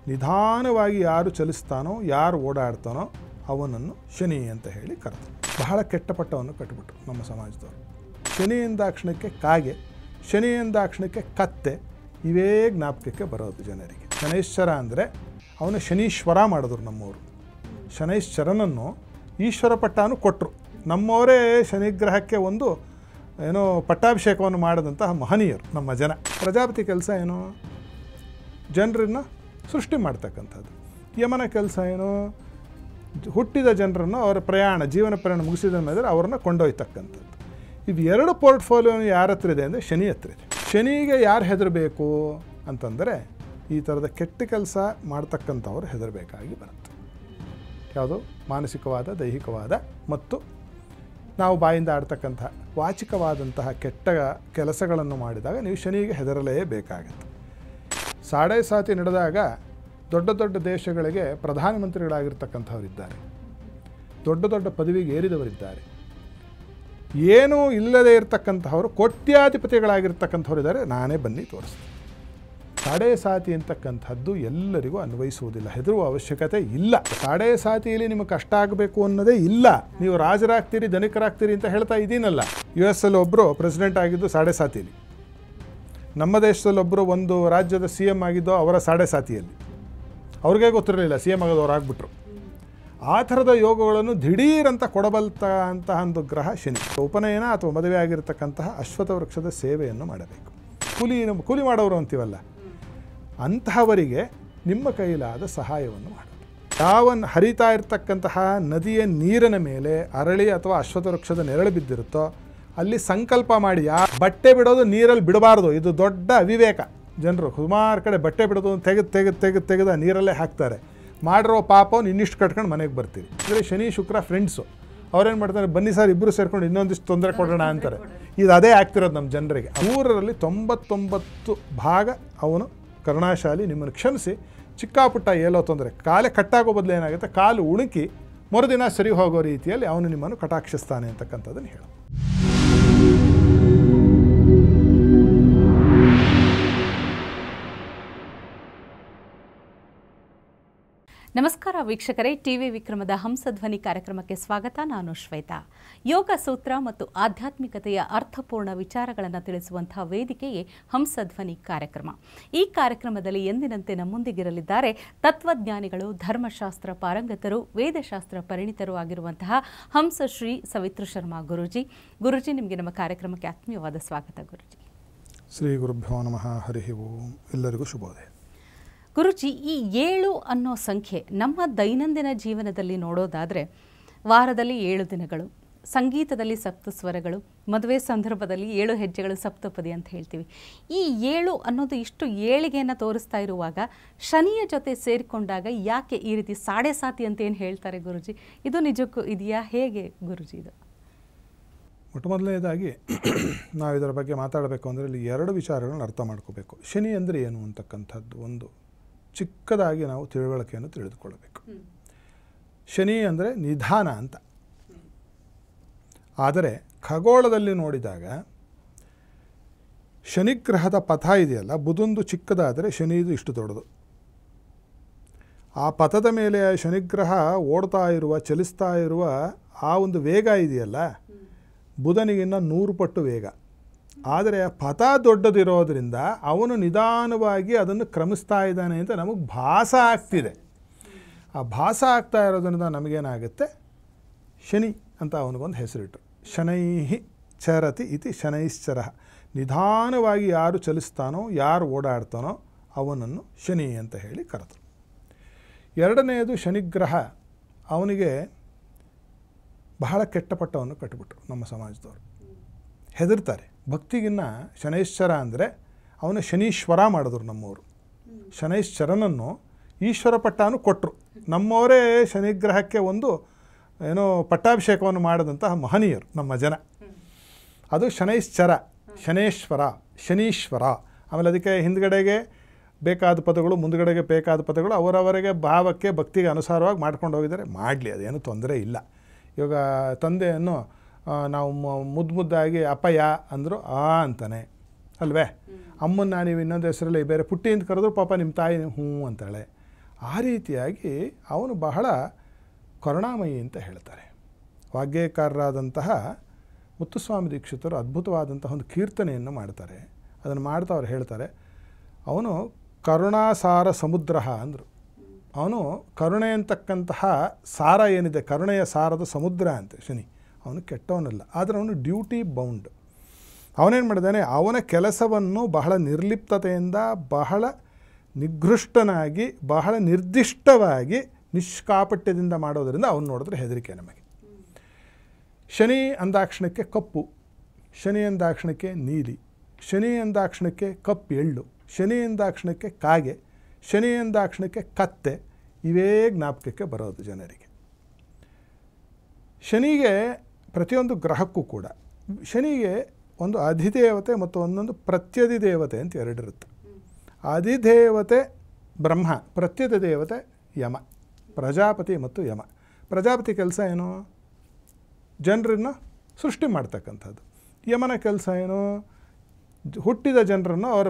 ನಿಧಾನವಾಗಿ ಯಾರು ಚಲಿಸ್ತಾನೋ ಯಾರು ಓಡಾಡ್ತಾನೋ ಅವನನ್ನು ಶನಿ ಅಂತ ಹೇಳಿ ಕರೆದು ಬಹಳ ಕೆಟ್ಟ ಪಟ್ಟವನ್ನು ಕಟ್ಟಿಬಿಟ್ರು ನಮ್ಮ ಸಮಾಜದವರು. ಶನಿ ಎಂದಾಕ್ಷಣಕ್ಕೆ ಕಾಗೆ, ಶನಿ ಎಂದಾಕ್ಷಣಕ್ಕೆ ಕತ್ತೆ, ಇವೇ ಜ್ಞಾಪಕಕ್ಕೆ ಬರೋದು ಜನರಿಗೆ. ಶನೈಶ್ಚರ ಅಂದರೆ ಅವನು ಶನೀಶ್ವರ ಮಾಡಿದ್ರು ನಮ್ಮವರು. ಶನೈಶ್ಚರನನ್ನು ಈಶ್ವರ ಪಟ್ಟನೂ ಕೊಟ್ಟರು. ನಮ್ಮವರೇ ಶನಿಗ್ರಹಕ್ಕೆ ಒಂದು ಏನೋ ಪಟ್ಟಾಭಿಷೇಕವನ್ನು ಮಾಡಿದಂತಹ ಮಹನೀಯರು ನಮ್ಮ ಜನ. ಪ್ರಜಾಪತಿ ಕೆಲಸ ಏನು? ಜನರನ್ನು ಸೃಷ್ಟಿ ಮಾಡ್ತಕ್ಕಂಥದ್ದು. ಯಮನ ಕೆಲಸ ಏನು? ಹುಟ್ಟಿದ ಜನರನ್ನು ಅವರ ಜೀವನ ಪ್ರಯಾಣ ಮುಗಿಸಿದ ಮೇಲೆ ಅವರನ್ನು ಕೊಂಡೊಯ್ತಕ್ಕಂಥದ್ದು. ಇದು ಎರಡು ಪೋರ್ಟ್ಫೋಲಿಯೋನು ಯಾರ ಹತ್ರ ಇದೆ ಅಂದರೆ ಶನಿ ಹತ್ರ ಇದೆ. ಶನಿಗೆ ಯಾರು ಹೆದರಬೇಕು ಅಂತಂದರೆ ಈ ಥರದ ಕೆಟ್ಟ ಕೆಲಸ ಮಾಡ್ತಕ್ಕಂಥವ್ರು ಹೆದರಬೇಕಾಗಿ ಬರುತ್ತೆ. ಯಾವುದು? ಮಾನಸಿಕವಾದ, ದೈಹಿಕವಾದ ಮತ್ತು ನಾವು ಬಾಯಿಂದ ಆಡ್ತಕ್ಕಂಥ ವಾಚಿಕವಾದಂತಹ ಕೆಟ್ಟ ಕೆಲಸಗಳನ್ನು ಮಾಡಿದಾಗ ನೀವು ಶನಿಗೆ ಹೆದರಲೇಬೇಕಾಗತ್ತೆ. ಸಾಡೆ ಸಾತಿ ನಡೆದಾಗ ದೊಡ್ಡ ದೊಡ್ಡ ದೇಶಗಳಿಗೆ ಪ್ರಧಾನಮಂತ್ರಿಗಳಾಗಿರ್ತಕ್ಕಂಥವರಿದ್ದಾರೆ, ದೊಡ್ಡ ದೊಡ್ಡ ಪದವಿಗೆ ಏರಿದವರಿದ್ದಾರೆ, ಏನೂ ಇಲ್ಲದೇ ಇರತಕ್ಕಂಥವರು ಕೋಟ್ಯಾಧಿಪತಿಗಳಾಗಿರ್ತಕ್ಕಂಥವರಿದ್ದಾರೆ. ನಾನೇ ಬನ್ನಿ ತೋರಿಸ್ತೀನಿ. ಸಾಡೆ ಸಾತಿ ಅಂತಕ್ಕಂಥದ್ದು ಎಲ್ಲರಿಗೂ ಅನ್ವಯಿಸುವುದಿಲ್ಲ, ಹೆದರುವ ಅವಶ್ಯಕತೆ ಇಲ್ಲ. ಸಾಡೆ ಸಾತಿಯಲ್ಲಿ ನಿಮಗೆ ಕಷ್ಟ ಆಗಬೇಕು ಅನ್ನೋದೇ ಇಲ್ಲ. ನೀವು ರಾಜರಾಗ್ತೀರಿ, ಧನಿಕರಾಗ್ತೀರಿ ಅಂತ ಹೇಳ್ತಾ ಇದ್ದೀನಲ್ಲ. US ಅಲ್ಲಿ ಒಬ್ಬರು ಪ್ರೆಸಿಡೆಂಟ್ ಆಗಿದ್ದು ಸಾಡೆ ಸಾತಿಯಲ್ಲಿ, ನಮ್ಮ ದೇಶದಲ್ಲೊಬ್ಬರು ಒಂದು ರಾಜ್ಯದ CM ಆಗಿದ್ದು ಅವರ ಸಾಡೆ ಸಾತಿಯಲ್ಲಿ. ಅವ್ರಿಗೆ ಗೊತ್ತಿರಲಿಲ್ಲ, CM ಆಗೋದವ್ರು ಆಗಿಬಿಟ್ರು. ಆ ಥರದ ಯೋಗಗಳನ್ನು ದಿಢೀರಂತ ಕೊಡಬಲ್ತಂತಹ ಒಂದು ಗ್ರಹ ಶನಿ. ಉಪನಯನ ಅಥವಾ ಮದುವೆ ಆಗಿರತಕ್ಕಂತಹ ಅಶ್ವತ್ಥ ವೃಕ್ಷದ ಸೇವೆಯನ್ನು ಮಾಡಬೇಕು. ಕೂಲಿ ಮಾಡೋರು ಅಂತೀವಲ್ಲ, ಅಂತಹವರಿಗೆ ನಿಮ್ಮ ಕೈಲಾದ ಸಹಾಯವನ್ನು ಮಾಡೋದು. ಯಾವ ಹರಿತಾ ಇರತಕ್ಕಂತಹ ನದಿಯ ನೀರಿನ ಮೇಲೆ ಅರಳಿ ಅಥವಾ ಅಶ್ವತ್ಥ ವೃಕ್ಷದ ನೆರಳು ಬಿದ್ದಿರುತ್ತೋ ಅಲ್ಲಿ ಸಂಕಲ್ಪ ಮಾಡಿ. ಬಟ್ಟೆ ಬಿಡೋದು ನೀರಲ್ಲಿ ಬಿಡಬಾರ್ದು. ಇದು ದೊಡ್ಡ ಅವಿವೇಕ. ಜನರು ಸುಮಾರು ಕಡೆ ಬಟ್ಟೆ ಬಿಡೋದು ತೆಗೆದು ನೀರಲ್ಲೇ ಹಾಕ್ತಾರೆ. ಮಾಡಿರೋ ಪಾಪವನ್ನು ಇನ್ನಿಷ್ಟು ಕಟ್ಕೊಂಡು ಮನೆಗೆ ಬರ್ತೀವಿ. ಅಂದರೆ ಶನಿ ಶುಕ್ರ ಫ್ರೆಂಡ್ಸು. ಅವ್ರೇನು ಮಾಡ್ತಾರೆ, ಬನ್ನಿ ಸರ್ ಇಬ್ಬರು ಸೇರ್ಕೊಂಡು ಇನ್ನೊಂದಿಷ್ಟು ತೊಂದರೆ ಕೊಡೋಣ ಅಂತಾರೆ. ಇದು ಅದೇ ಆಗ್ತಿರೋದು ನಮ್ಮ ಜನರಿಗೆ. 100ರಲ್ಲಿ 99 ಭಾಗ ಅವನು ಕರುಣಾಶಾಲಿ, ನಿಮ್ಮನ್ನು ಕ್ಷಮಿಸಿ ಚಿಕ್ಕಾಪುಟ್ಟ ಏನೋ ತೊಂದರೆ ಕಾಲೇ ಕಟ್ಟಾಗೋ ಬದಲು ಏನಾಗುತ್ತೆ, ಕಾಲು ಉಳುಕಿ ಮರುದಿನ ಸರಿ ಹೋಗೋ ರೀತಿಯಲ್ಲಿ ಅವನು ನಿಮ್ಮನ್ನು ಕಟಾಕ್ಷಿಸ್ತಾನೆ ಅಂತಕ್ಕಂಥದ್ದನ್ನು ಹೇಳು. ನಮಸ್ಕಾರ ವೀಕ್ಷಕರೇ, ಟಿವಿ ವಿಕ್ರಮದ ಹಂಸಧ್ವನಿ ಕಾರ್ಯಕ್ರಮಕ್ಕೆ ಸ್ವಾಗತ. ನಾನು ಶ್ವೇತಾ. ಯೋಗ ಸೂತ್ರ ಮತ್ತು ಆಧ್ಯಾತ್ಮಿಕತೆಯ ಅರ್ಥಪೂರ್ಣ ವಿಚಾರಗಳನ್ನು ತಿಳಿಸುವಂತಹ ವೇದಿಕೆಯೇ ಹಂಸಧ್ವನಿ ಕಾರ್ಯಕ್ರಮ. ಈ ಕಾರ್ಯಕ್ರಮದಲ್ಲಿ ಎಂದಿನಂತೆ ನಮ್ಮೊಂದಿಗಿರಲಿದ್ದಾರೆ ತತ್ವಜ್ಞಾನಿಗಳು, ಧರ್ಮಶಾಸ್ತ್ರ ಪಾರಂಗತರು, ವೇದಶಾಸ್ತ್ರ ಪರಿಣಿತರು ಆಗಿರುವಂತಹ ಹಂಸಶ್ರೀ ಸವಿತೃ ಶರ್ಮಾ ಗುರೂಜಿ. ಗುರೂಜಿ, ನಿಮಗೆ ನಮ್ಮ ಕಾರ್ಯಕ್ರಮಕ್ಕೆ ಆತ್ಮೀಯವಾದ ಸ್ವಾಗತ. ಗುರೂಜಿ, ಶ್ರೀ ಗುರುಭ್ಯೋ ನಮಃ. ಹರಿ ಓಂ. ಎಲ್ಲರಿಗೂ ಶುಭೋದಯ. ಗುರೂಜಿ, ಈ 7 ಅನ್ನೋ ಸಂಖ್ಯೆ ನಮ್ಮ ದೈನಂದಿನ ಜೀವನದಲ್ಲಿ ನೋಡೋದಾದರೆ ವಾರದಲ್ಲಿ 7 ದಿನಗಳು, ಸಂಗೀತದಲ್ಲಿ ಸಪ್ತಸ್ವರಗಳು, ಮದುವೆ ಸಂದರ್ಭದಲ್ಲಿ 7 ಹೆಜ್ಜೆಗಳು ಸಪ್ತಪದಿ ಅಂತ ಹೇಳ್ತೀವಿ. ಈ 7 ಅನ್ನೋದು ಇಷ್ಟು ಏಳಿಗೆಯನ್ನು ತೋರಿಸ್ತಾ ಇರುವಾಗ ಶನಿಯ ಜೊತೆ ಸೇರಿಕೊಂಡಾಗ ಯಾಕೆ ಈ ರೀತಿ ಸಾಡೆ ಸಾತಿ ಅಂತ ಏನು ಹೇಳ್ತಾರೆ ಗುರೂಜಿ? ಇದು ನಿಜಕ್ಕೂ ಇದೆಯಾ? ಹೇಗೆ ಗುರೂಜಿ ಇದು? ಮೊಟ್ಟಮೊದಲನೇದಾಗಿ ನಾವು ಇದರ ಬಗ್ಗೆ ಮಾತಾಡಬೇಕು ಅಂದರೆ ಇಲ್ಲಿ 2 ವಿಚಾರಗಳನ್ನು ಅರ್ಥ ಮಾಡ್ಕೋಬೇಕು. ಶನಿ ಅಂದರೆ ಏನು ಅಂತಕ್ಕಂಥದ್ದು ಒಂದು ಚಿಕ್ಕದಾಗಿ ನಾವು ತಿಳುವಳಿಕೆಯನ್ನು ತಿಳಿದುಕೊಳ್ಳಬೇಕು. ಶನಿ ಅಂದರೆ ನಿಧಾನ ಅಂತ. ಆದರೆ ಖಗೋಳದಲ್ಲಿ ನೋಡಿದಾಗ ಶನಿಗ್ರಹದ ಪಥ ಇದೆಯಲ್ಲ, ಬುಧಂದು ಚಿಕ್ಕದಾದರೆ ಶನಿದು ಇಷ್ಟು ದೊಡ್ಡದು. ಆ ಪಥದ ಮೇಲೆ ಶನಿಗ್ರಹ ಓಡ್ತಾ ಇರುವ, ಚಲಿಸ್ತಾ ಇರುವ ಆ ಒಂದು ವೇಗ ಇದೆಯಲ್ಲ, ಬುಧನಿಗಿನ್ನ 100 ಪಟ್ಟು ವೇಗ. ಆದರೆ ಆ ಪಥ ದೊಡ್ಡದಿರೋದ್ರಿಂದ ಅವನು ನಿಧಾನವಾಗಿ ಅದನ್ನು ಕ್ರಮಿಸ್ತಾ ಇದ್ದಾನೆ ಅಂತ ನಮಗೆ ಭಾಸ ಆಗ್ತಿದೆ. ಆ ಭಾಸ ಆಗ್ತಾ ಇರೋದ್ರಿಂದ ನಮಗೇನಾಗುತ್ತೆ, ಶನಿ ಅಂತ ಅವನಿಗೊಂದು ಹೆಸರಿಟ್ಟರು. ಶನೈಹಿ ಚರತಿ ಇತಿ ಶನೈಶ್ಚರ. ನಿಧಾನವಾಗಿ ಯಾರು ಚಲಿಸ್ತಾನೋ ಯಾರು ಓಡಾಡ್ತಾನೋ ಅವನನ್ನು ಶನಿ ಅಂತ ಹೇಳಿ ಕರೆದರು. ಎರಡನೆಯದು, ಶನಿಗ್ರಹ ಅವನಿಗೆ ಬಹಳ ಕೆಟ್ಟ ಪಟ್ಟವನ್ನು ಕಟ್ಟಿಬಿಟ್ರು ನಮ್ಮ ಸಮಾಜದವರು. ಹೆದರ್ತಾರೆ. ಭಕ್ತಿಗಿನ್ನ ಶನೈಶ್ಚರ ಅಂದರೆ ಅವನ ಶನೀಶ್ವರ ಮಾಡಿದ್ರು ನಮ್ಮವರು. ಶನೈಶ್ಚರನನ್ನು ಈಶ್ವರ ಪಟ್ಟನೂ ಕೊಟ್ಟರು. ನಮ್ಮವರೇ ಶನಿಗ್ರಹಕ್ಕೆ ಒಂದು ಏನೋ ಪಟ್ಟಾಭಿಷೇಕವನ್ನು ಮಾಡಿದಂತಹ ಮಹನೀಯರು ನಮ್ಮ ಜನ. ಅದು ಶನೈಶ್ಚರ, ಶನೇಶ್ವರ, ಶನೀಶ್ವರ. ಆಮೇಲೆ ಅದಕ್ಕೆ ಹಿಂದ್ಗಡೆಗೆ ಬೇಕಾದ ಪದಗಳು, ಮುಂದ್ಗಡೆಗೆ ಬೇಕಾದ ಪದಗಳು ಅವರವರಿಗೆ ಭಾವಕ್ಕೆ ಭಕ್ತಿಗೆ ಅನುಸಾರವಾಗಿ ಮಾಡ್ಕೊಂಡು ಹೋಗಿದ್ದಾರೆ. ಮಾಡಲಿ, ಅದೇನು ತೊಂದರೆ ಇಲ್ಲ. ಇವಾಗ ತಂದೆಯನ್ನು ನಾವು ಮುದ್ದಾಗಿ ಅಪ್ಪಯ್ಯ ಅಂದರು ಅಂತಾನೆ ಅಲ್ವೇ. ಅಮ್ಮನ್ನ ನೀವು ಇನ್ನೊಂದು ಹೆಸರಲ್ಲಿ ಬೇರೆ ಪುಟ್ಟಿ ಅಂತ ಕರೆದ್ರು ಪಾಪ ನಿಮ್ಮ ತಾಯಿ ಹ್ಞೂ ಅಂತಾಳೆ. ಆ ರೀತಿಯಾಗಿ ಅವನು ಬಹಳ ಕರುಣಾಮಯಿ ಅಂತ ಹೇಳ್ತಾರೆ. ವಾಗ್ಗೇಯಕಾರರಾದಂತಹ ಮುತ್ತುಸ್ವಾಮಿ ದೀಕ್ಷಿತರು ಅದ್ಭುತವಾದಂತಹ ಒಂದು ಕೀರ್ತನೆಯನ್ನು ಮಾಡ್ತಾರೆ. ಅದನ್ನು ಮಾಡ್ತಾ ಅವ್ರು ಹೇಳ್ತಾರೆ, ಅವನು ಕರುಣಾಸಾರ ಸಮುದ್ರ ಅಂದರು. ಅವನು ಕರುಣೆ ಅಂತಕ್ಕಂತಹ ಸಾರ ಏನಿದೆ, ಕರುಣೆಯ ಸಾರದ ಸಮುದ್ರ ಅಂತೆ ಶನಿ. ಅವನು ಕೆಟ್ಟವನಲ್ಲ, ಆದರೆ ಅವನು ಡ್ಯೂಟಿ ಬೌಂಡ್. ಅವನೇನು ಮಾಡಿದ್ದಾನೆ, ಅವನ ಕೆಲಸವನ್ನು ಬಹಳ ನಿರ್ಲಿಪ್ತತೆಯಿಂದ, ಬಹಳ ನಿಗೃಷ್ಟನಾಗಿ, ಬಹಳ ನಿರ್ದಿಷ್ಟವಾಗಿ, ನಿಷ್ಕಾಪಟ್ಯದಿಂದ ಮಾಡೋದರಿಂದ ಅವನು ನೋಡಿದ್ರೆ ಹೆದರಿಕೆ ನಮಗೆ. ಶನಿ ಅಂದಾಕ್ಷಣಕ್ಕೆ ಕಪ್ಪು, ಶನಿ ಅಂದಾಕ್ಷಣಕ್ಕೆ ನೀಲಿ, ಶನಿ ಅಂದಾಕ್ಷಣಕ್ಕೆ ಕಪ್ಪು ಎಳ್ಳು, ಶನಿ ಅಂದಾಕ್ಷಣಕ್ಕೆ ಕಾಗೆ, ಶನಿ ಅಂದಾಕ್ಷಣಕ್ಕೆ ಕತ್ತೆ, ಇವೇ ಜ್ಞಾಪಕಕ್ಕೆ ಬರೋದು ಜನರಿಗೆ. ಶನಿಗೆ ಪ್ರತಿಯೊಂದು ಗ್ರಹಕ್ಕೂ ಕೂಡ ಶನಿಗೆ ಒಂದು ಅಧಿದೇವತೆ ಮತ್ತು ಒಂದೊಂದು ಪ್ರತ್ಯಧಿದೇವತೆ ಅಂತ ಎರಡಿರುತ್ತೆ. ಅಧಿದೇವತೆ ಬ್ರಹ್ಮ, ಪ್ರತ್ಯಧಿದೇವತೆ ಯಮ, ಪ್ರಜಾಪತಿ ಮತ್ತು ಯಮ. ಪ್ರಜಾಪತಿ ಕೆಲಸ ಏನು? ಜನರನ್ನು ಸೃಷ್ಟಿ ಮಾಡ್ತಕ್ಕಂಥದ್ದು. ಯಮನ ಕೆಲಸ ಏನು? ಹುಟ್ಟಿದ ಜನರನ್ನು ಅವರ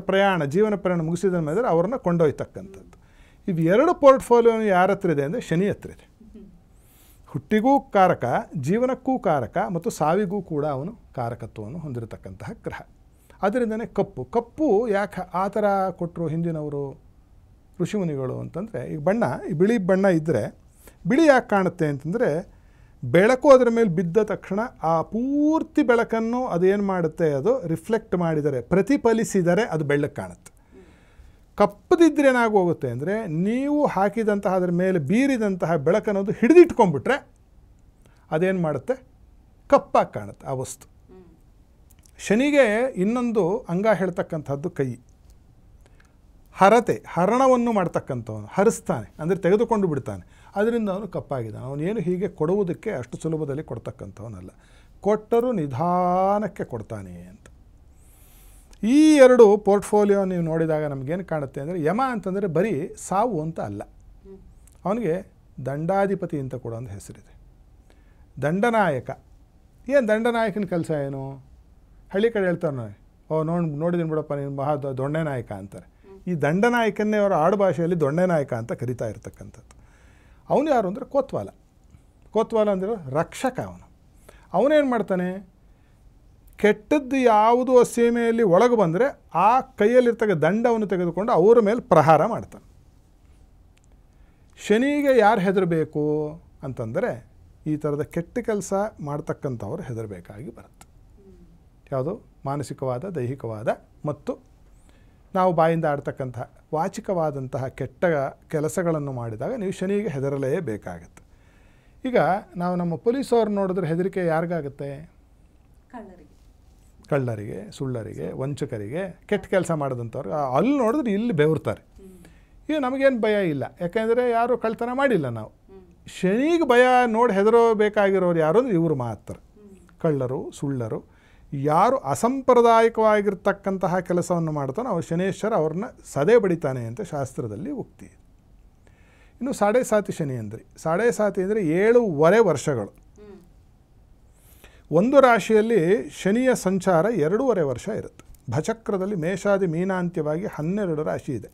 ಜೀವನ ಪ್ರಯಾಣ ಮುಗಿಸಿದ ಮೇಲೆ ಅವರನ್ನು ಕೊಂಡೊಯ್ತಕ್ಕಂಥದ್ದು. ಇವು ಎರಡು ಪೋರ್ಟ್ಫೋಲಿಯೋ ಯಾರ ಹತ್ರ ಇದೆ ಅಂದರೆ ಶನಿ ಹತ್ರ ಇದೆ. ಹುಟ್ಟಿಗೂ ಕಾರಕ, ಜೀವನಕ್ಕೂ ಕಾರಕ ಮತ್ತು ಸಾವಿಗೂ ಕೂಡ ಅವನು ಕಾರಕತ್ವವನ್ನು ಹೊಂದಿರತಕ್ಕಂತಹ ಗ್ರಹ. ಅದರಿಂದನೇ ಕಪ್ಪು ಯಾಕೆ ಆ ಥರ ಕೊಟ್ಟರು ಹಿಂದಿನವರು ಋಷಿಮುನಿಗಳು ಅಂತಂದರೆ, ಈಗ ಈ ಬಿಳಿ ಬಣ್ಣ ಇದ್ದರೆ ಬಿಳಿ ಯಾಕೆ ಕಾಣುತ್ತೆ ಅಂತಂದರೆ, ಬೆಳಕು ಅದರ ಮೇಲೆ ಬಿದ್ದ ತಕ್ಷಣ ಆ ಪೂರ್ತಿ ಬೆಳಕನ್ನು ಅದೇನು ಮಾಡುತ್ತೆ, ಅದು ರಿಫ್ಲೆಕ್ಟ್ ಮಾಡಿದರೆ, ಪ್ರತಿಫಲಿಸಿದರೆ ಅದು ಬೆಳ್ಳಕ್ಕೆ ಕಾಣುತ್ತೆ. ಕಪ್ಪದಿದ್ದರೆ ಏನಾಗೋಗುತ್ತೆ ಅಂದರೆ, ನೀವು ಹಾಕಿದಂತಹ ಅದರ ಮೇಲೆ ಬೀರಿದಂತಹ ಬೆಳಕನ್ನೋದು ಹಿಡಿದಿಟ್ಕೊಂಡ್ಬಿಟ್ರೆ ಅದೇನು ಮಾಡುತ್ತೆ, ಕಪ್ಪಾಗಿ ಕಾಣುತ್ತೆ ಆ ವಸ್ತು. ಶನಿಗೆ ಇನ್ನೊಂದು ಅಂಗ ಹೇಳ್ತಕ್ಕಂಥದ್ದು ಕೈ. ಹರಣವನ್ನು ಮಾಡ್ತಕ್ಕಂಥವನು, ಹರಿಸ್ತಾನೆ ಅಂದರೆ ತೆಗೆದುಕೊಂಡು ಬಿಡ್ತಾನೆ, ಅದರಿಂದ ಅವನು ಕಪ್ಪಾಗಿದ್ದಾನೆ. ಅವನೇನು ಹೀಗೆ ಕೊಡುವುದಕ್ಕೆ ಅಷ್ಟು ಸುಲಭದಲ್ಲಿ ಕೊಡ್ತಕ್ಕಂಥವನಲ್ಲ, ಕೊಟ್ಟರೂ ನಿಧಾನಕ್ಕೆ ಕೊಡ್ತಾನೆ ಅಂತ. ಈ ಎರಡು ಪೋರ್ಟ್ಫೋಲಿಯೋ ನೀವು ನೋಡಿದಾಗ ನಮಗೇನು ಕಾಣುತ್ತೆ ಅಂದರೆ, ಯಮ ಅಂತಂದರೆ ಬರೀ ಸಾವು ಅಂತ ಅಲ್ಲ, ಅವನಿಗೆ ದಂಡಾಧಿಪತಿ ಅಂತ ಕೂಡ ಒಂದು ಹೆಸರಿದೆ. ದಂಡನಾಯಕ. ಏನು ದಂಡನಾಯಕನ ಕೆಲಸ ಏನು? ಹಳ್ಳಿ ಕಡೆ ಹೇಳ್ತಾರೆ ನೋಡಿ, ನೋಡಿದ್ದೀನಿ ಬಿಡಪ್ಪ ನೀನು ಮಹಾ ದೊಣ್ಣೆ ನಾಯಕ ಅಂತಾರೆ. ಈ ದಂಡನಾಯಕನ್ನೇ ಅವರ ಆಡು ಭಾಷೆಯಲ್ಲಿ ದೊಣ್ಣೆ ನಾಯಕ ಅಂತ ಕರಿತಾ ಇರ್ತಕ್ಕಂಥದ್ದು. ಅವನು ಯಾರು ಅಂದರೆ ಕೋತ್ವಾಲ ಅಂದರೆ ರಕ್ಷಕ. ಅವನೇನು ಮಾಡ್ತಾನೆ, ಕೆಟ್ಟದ್ದು ಯಾವುದು ಆ ಸೀಮೆಯಲ್ಲಿ ಒಳಗೆ ಬಂದರೆ ಆ ಕೈಯಲ್ಲಿರ್ತಕ್ಕ ದಂಡವನ್ನು ತೆಗೆದುಕೊಂಡು ಅವರ ಮೇಲೆ ಪ್ರಹಾರ ಮಾಡ್ತಾನೆ. ಶನಿಗೆ ಯಾರು ಹೆದರಬೇಕು ಅಂತಂದರೆ, ಈ ಥರದ ಕೆಟ್ಟ ಕೆಲಸ ಮಾಡ್ತಕ್ಕಂಥವ್ರು ಹೆದರಬೇಕಾಗಿ ಬರುತ್ತೆ. ಯಾವುದು? ಮಾನಸಿಕವಾದ, ದೈಹಿಕವಾದ ಮತ್ತು ನಾವು ಬಾಯಿಂದ ಆಡ್ತಕ್ಕಂತಹ ವಾಚಿಕವಾದಂತಹ ಕೆಟ್ಟ ಕೆಲಸಗಳನ್ನು ಮಾಡಿದಾಗ ನೀವು ಶನಿಗೆ ಹೆದರಲೇಬೇಕಾಗತ್ತೆ. ಈಗ ನಾವು ನಮ್ಮ ಪೊಲೀಸವ್ರು ನೋಡಿದ್ರೆ ಹೆದರಿಕೆ ಯಾರಿಗಾಗುತ್ತೆ? ಕಳ್ಳರಿಗೆ, ಸುಳ್ಳರಿಗೆ, ವಂಚಕರಿಗೆ, ಕೆಟ್ಟ ಕೆಲಸ ಮಾಡಿದಂಥವ್ರು. ಅಲ್ಲಿ ನೋಡಿದ್ರೆ ಇಲ್ಲಿ ಬೆವರ್ತಾರೆ. ಈಗ ನಮಗೇನು ಭಯ ಇಲ್ಲ, ಯಾಕೆಂದರೆ ಯಾರು ಕಳ್ತನ ಮಾಡಿಲ್ಲ ನಾವು. ಶನಿಗೆ ಭಯ ನೋಡಿ ಹೆದರಬೇಕಾಗಿರೋರು ಯಾರು ಅಂದರೆ ಇವರು ಮಾತ್ರ. ಕಳ್ಳರು, ಸುಳ್ಳರು, ಯಾರು ಅಸಂಪ್ರದಾಯಿಕವಾಗಿರ್ತಕ್ಕಂತಹ ಕೆಲಸವನ್ನು ಮಾಡ್ತಾನೋ ಅವ್ರು ಶನೇಶ್ವರ ಅವ್ರನ್ನ ಸದೆ ಬಡಿತಾನೆ ಅಂತ ಶಾಸ್ತ್ರದಲ್ಲಿ ಉಕ್ತಿ. ಇನ್ನು ಸಾಡೆ ಸಾತಿ ಶನಿ ಅಂದರೆ, ಸಾಡೆ ಸಾತಿ ಅಂದರೆ 7.5 ವರ್ಷಗಳು. ಒಂದು ರಾಶಿಯಲ್ಲಿ ಶನಿಯ ಸಂಚಾರ 2.5 ವರ್ಷ ಇರುತ್ತೆ. ಭಚಕ್ರದಲ್ಲಿ ಮೇಷಾದಿ ಮೀನಾಂತ್ಯವಾಗಿ 12 ರಾಶಿ ಇದೆ.